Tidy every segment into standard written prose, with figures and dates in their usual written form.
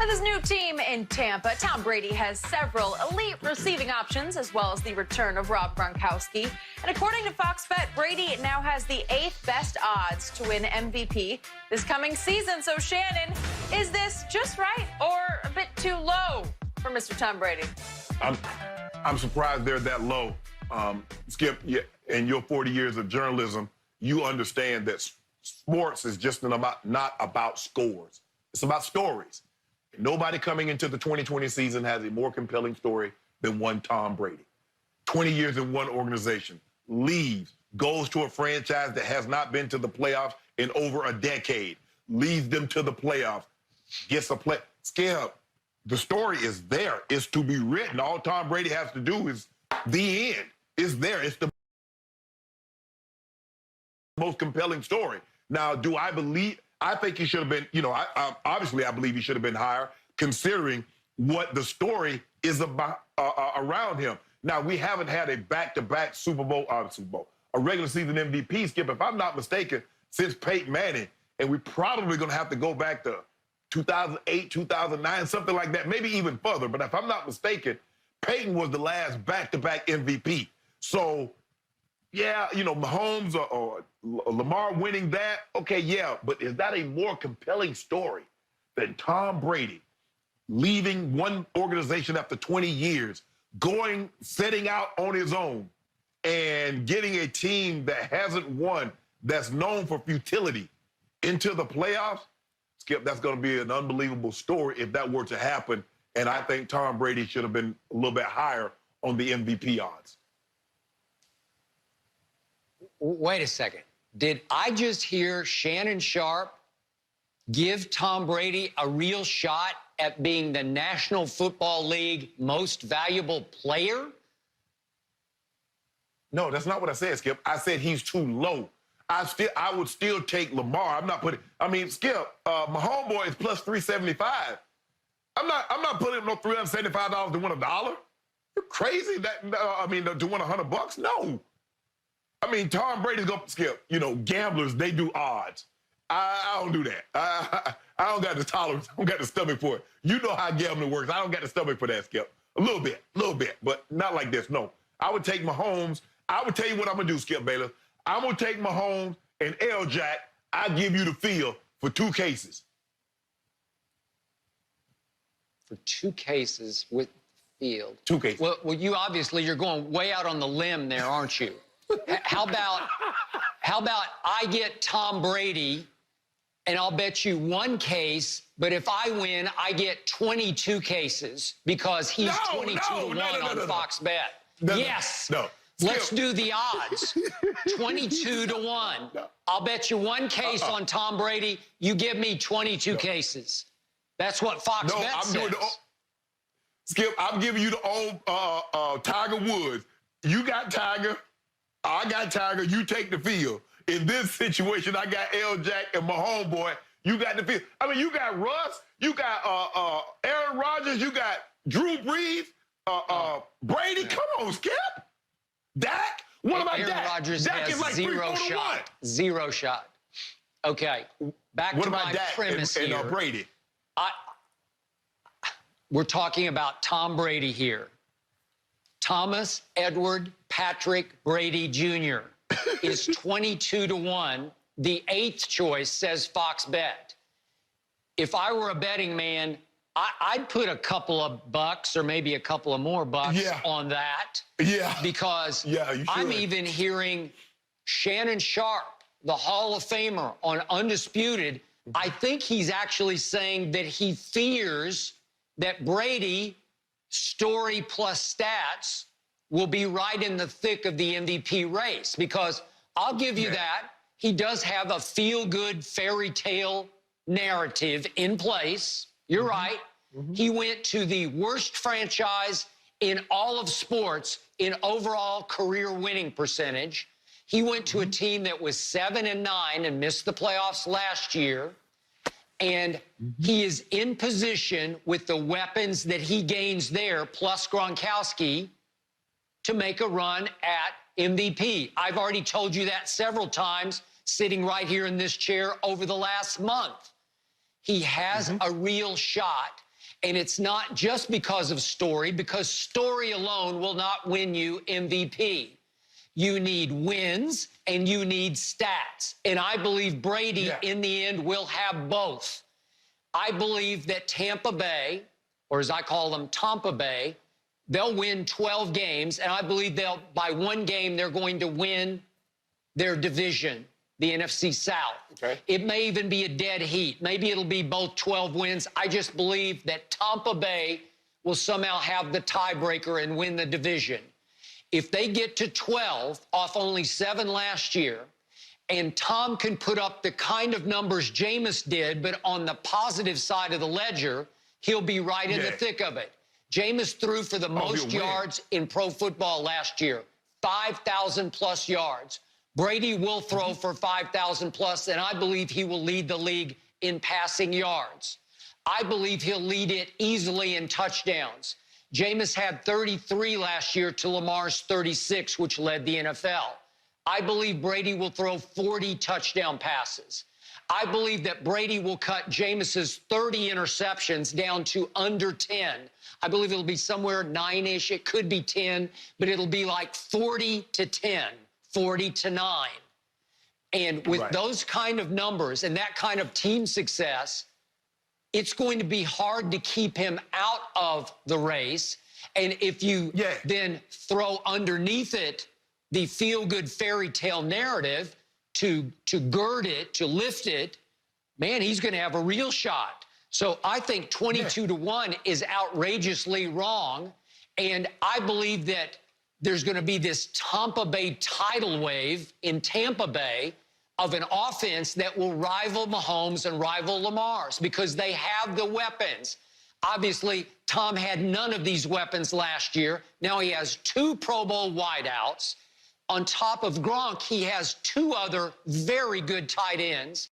With his new team in Tampa, Tom Brady has several elite receiving options, as well as the return of Rob Gronkowski. And according to Fox Bet, Brady now has the 8th best odds to win MVP this coming season. So, Shannon, is this just right or a bit too low for Mr. Tom Brady? I'm surprised they're that low. Skip, in your 40 years of journalism, you understand that sports is just not about scores. It's about stories. Nobody coming into the 2020 season has a more compelling story than one Tom Brady. 20 years in one organization, leaves, goes to a franchise that has not been to the playoffs in over a decade, leads them to the playoffs, gets a play. Skip, the story is there. It's to be written. All Tom Brady has to do is the end. It's there. It's the most compelling story. Now, do I believe? I think he should have been, obviously I believe he should have been higher, considering what the story is about around him. Now, we haven't had a back-to-back a regular season MVP, Skip, if I'm not mistaken, since Peyton Manning, and we're probably going to have to go back to 2008, 2009, something like that, maybe even further. But if I'm not mistaken, Peyton was the last back-to-back MVP. So, yeah, Mahomes or Lamar winning that, okay, yeah, but is that a more compelling story than Tom Brady leaving one organization after 20 years, setting out on his own, and getting a team that hasn't won, that's known for futility, into the playoffs? Skip, that's going to be an unbelievable story if that were to happen, and I think Tom Brady should have been a little bit higher on the MVP odds. Wait a second. Did I just hear Shannon Sharp give Tom Brady a real shot at being the National Football League most valuable player? No, that's not what I said, Skip. I said he's too low. I would still take Lamar. Skip, my homeboy is plus 375. I'm not putting up no $375 to win $1. You're crazy to win $100? No. Tom Brady's going to Skip. Gamblers, they do odds. I don't do that. I don't got the tolerance. I don't got the stomach for it. You know how gambling works. I don't got the stomach for that, Skip. A little bit, but not like this. No. I would take Mahomes. I would tell you what I'm going to do, Skip Bayless. I'm going to take Mahomes and L-Jack. I give you the field for 2 cases. For 2 cases with field? 2 cases. Well, you're going way out on the limb there, aren't you? How about I get Tom Brady, and I'll bet you 1 case, but if I win, I get 22 cases because he's 22 to 1 on Fox Bet. Yes. No. Let's do the odds. 22 to 1. No. I'll bet you 1 case on Tom Brady. You give me 22 cases. That's what Fox Bet says. Skip, I'm giving you the old Tiger Woods. You got Tiger. I got Tiger, you take the field. In this situation, I got L-Jack and my homeboy. You got the field. You got Russ, you got Aaron Rodgers, you got Drew Brees, Brady. Come on, Skip. Dak? What about Dak? Aaron Rodgers Dak has is like 0 shot. 0 shot. Okay, back to my premise here. What about Dak and Brady? We're talking about Tom Brady here. Thomas Edward Patrick Brady Jr. is 22 to 1. The 8th choice, says Fox Bet. If I were a betting man, I'd put a couple of bucks or maybe a couple of more bucks on that. Yeah. Because you I'm even hearing Shannon Sharp, the Hall of Famer on Undisputed. I think he's actually saying that he fears that Brady, story plus stats, will be right in the thick of the MVP race, because I'll give you that. He does have a feel-good fairy tale narrative in place. You're right. He went to the worst franchise in all of sports in overall career winning percentage. He went to a team that was 7-9 and missed the playoffs last year. And he is in position with the weapons that he gains there, plus Gronkowski, to make a run at MVP. I've already told you that several times, sitting right here in this chair over the last month. He has a real shot. And it's not just because of story, because story alone will not win you MVP. You need wins and you need stats. And I believe Brady, in the end, will have both. I believe that Tampa Bay, or as I call them, Tampa Bay, they'll win 12 games, and I believe by one game, they're going to win their division, the NFC South. Okay. It may even be a dead heat. Maybe it'll be both 12 wins. I just believe that Tampa Bay will somehow have the tiebreaker and win the division. If they get to 12 off only 7 last year, and Tom can put up the kind of numbers Jameis did, but on the positive side of the ledger, he'll be right in the thick of it. Jameis threw for the most yards in pro football last year, 5,000-plus yards. Brady will throw for 5,000-plus, and I believe he will lead the league in passing yards. I believe he'll lead it easily in touchdowns. Jameis had 33 last year to Lamar's 36, which led the NFL. I believe Brady will throw 40 touchdown passes. I believe that Brady will cut Jameis's 30 interceptions down to under 10. I believe it'll be somewhere 9-ish. It could be 10, but it'll be like 40 to 10, 40 to 9. And with those kind of numbers and that kind of team success, it's going to be hard to keep him out of the race. And if you then throw underneath it the feel-good fairy tale narrative to gird it, to lift it, man, he's going to have a real shot. So I think 22 to 1 is outrageously wrong. And I believe that there's going to be this Tampa Bay tidal wave in Tampa Bay of an offense that will rival Mahomes and rival Lamar's because they have the weapons. Obviously, Tom had none of these weapons last year. Now he has 2 Pro Bowl wideouts. On top of Gronk, he has 2 other very good tight ends.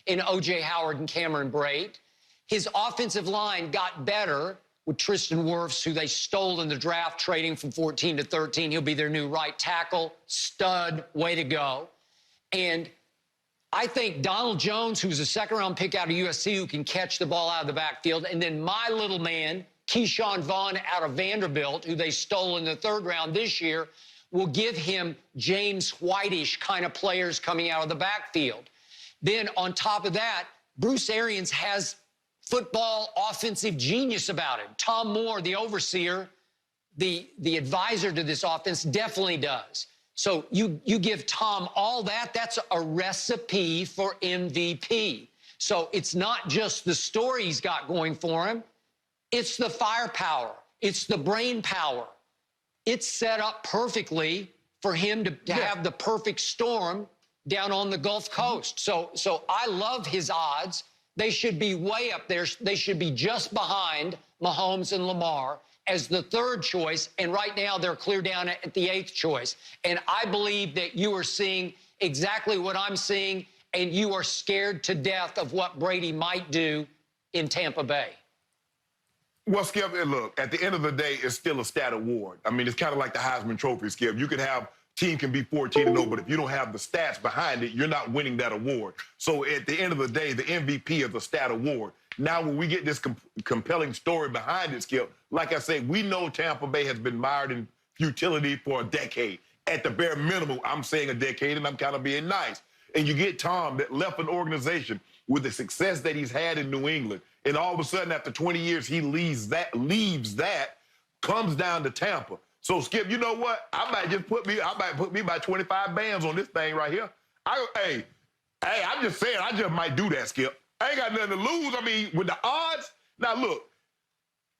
In O.J. Howard and Cameron Brate. His offensive line got better with Tristan Wirfs, who they stole in the draft, trading from 14 to 13. He'll be their new right tackle. Stud, way to go. And I think Donald Jones, who's a second-round pick out of USC, who can catch the ball out of the backfield, and then my little man, Keyshawn Vaughn out of Vanderbilt, who they stole in the 3rd round this year, will give him James White-ish kind of players coming out of the backfield. Then on top of that, Bruce Arians has football offensive genius about him. Tom Moore, the overseer, the advisor to this offense, definitely does. So you give Tom all that, that's a recipe for MVP. So it's not just the story he's got going for him. It's the firepower. It's the brain power. It's set up perfectly for him to have the perfect storm down on the Gulf Coast. So I love his odds. They should be way up there. They should be just behind Mahomes and Lamar as the 3rd choice, and right now they're clear down at the 8th choice. And I believe that you are seeing exactly what I'm seeing, and you are scared to death of what Brady might do in Tampa Bay. Well, Skip, look, at the end of the day, it's still a stat award. I mean, it's kind of like the Heisman Trophy, Skip. You could have team can be 14-0, but if you don't have the stats behind it, you're not winning that award. So at the end of the day, the MVP is a stat award. Now, when we get this compelling story behind it, Skip, like I say, we know Tampa Bay has been mired in futility for a decade. At the bare minimum, I'm saying a decade, and I'm kind of being nice. And you get Tom that left an organization with the success that he's had in New England, and all of a sudden, after 20 years, he leaves that, comes down to Tampa. So, Skip, you know what? I might put me about 25 bands on this thing right here. Hey, I'm just saying, I just might do that, Skip. I ain't got nothing to lose. I mean, with the odds, now look,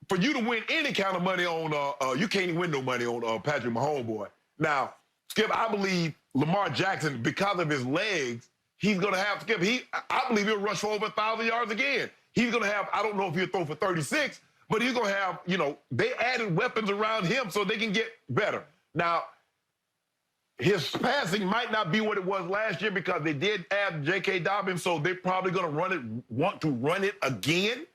for you to win any kind of money on, you can't win no money on Patrick Mahomes, boy. Now, Skip, I believe Lamar Jackson, because of his legs, he's going to have, Skip, I believe he'll rush for over 1,000 yards again. He's going to have, I don't know if he'll throw for 36, but he's going to have, they added weapons around him so they can get better. Now, his passing might not be what it was last year because they did add J.K. Dobbins, so they're probably going to want to run it again.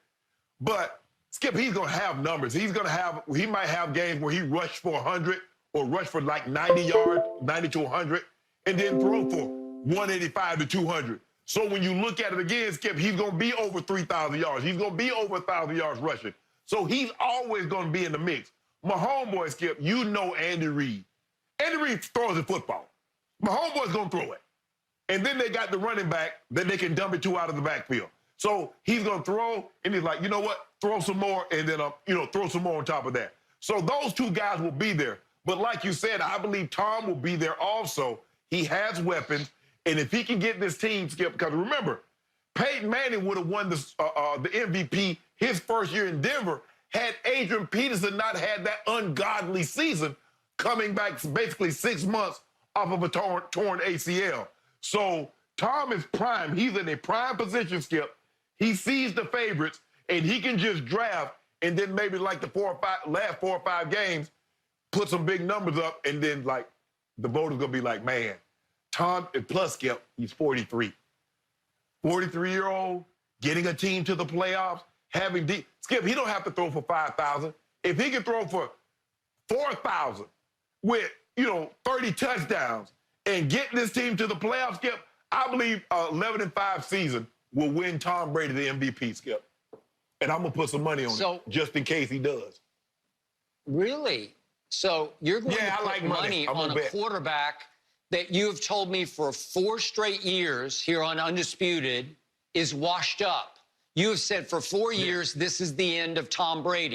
But, Skip, he's going to have numbers. He might have games where he rushed for 100 or rush for like 90 yards, 90 to 100, and then throw for 185 to 200. So when you look at it again, Skip, he's going to be over 3,000 yards. He's going to be over 1,000 yards rushing. So he's always going to be in the mix. My homeboy, Skip, you know Andy Reid. Andy Reid throws the football. My homeboy's going to throw it. And then they got the running back that they can dump it to out of the backfield. So he's going to throw, and he's like, you know what? Throw some more, and then, throw some more on top of that. So those two guys will be there. But like you said, I believe Tom will be there also. He has weapons. And if he can get this team, Skip, because remember, Peyton Manning would have won the MVP his first year in Denver had Adrian Peterson not had that ungodly season coming back basically 6 months off of a torn ACL. So Tom is prime. He's in a prime position, Skip. He sees the favorites, and he can just draft, and then maybe like the last 4 or 5 games, put some big numbers up, and then like the voters gonna be like, man, Tom, and plus Skip, he's 43. 43-year-old, getting a team to the playoffs, having Skip, he don't have to throw for 5,000. If he can throw for 4,000 with, 30 touchdowns and get this team to the playoffs, Skip, I believe 11-5 season will win Tom Brady the MVP, Skip. And I'm going to put some money on it just in case he does. Really? So you're going to put like money on a quarterback that you have told me for 4 straight years here on Undisputed is washed up. You have said for 4 years, this is the end of Tom Brady.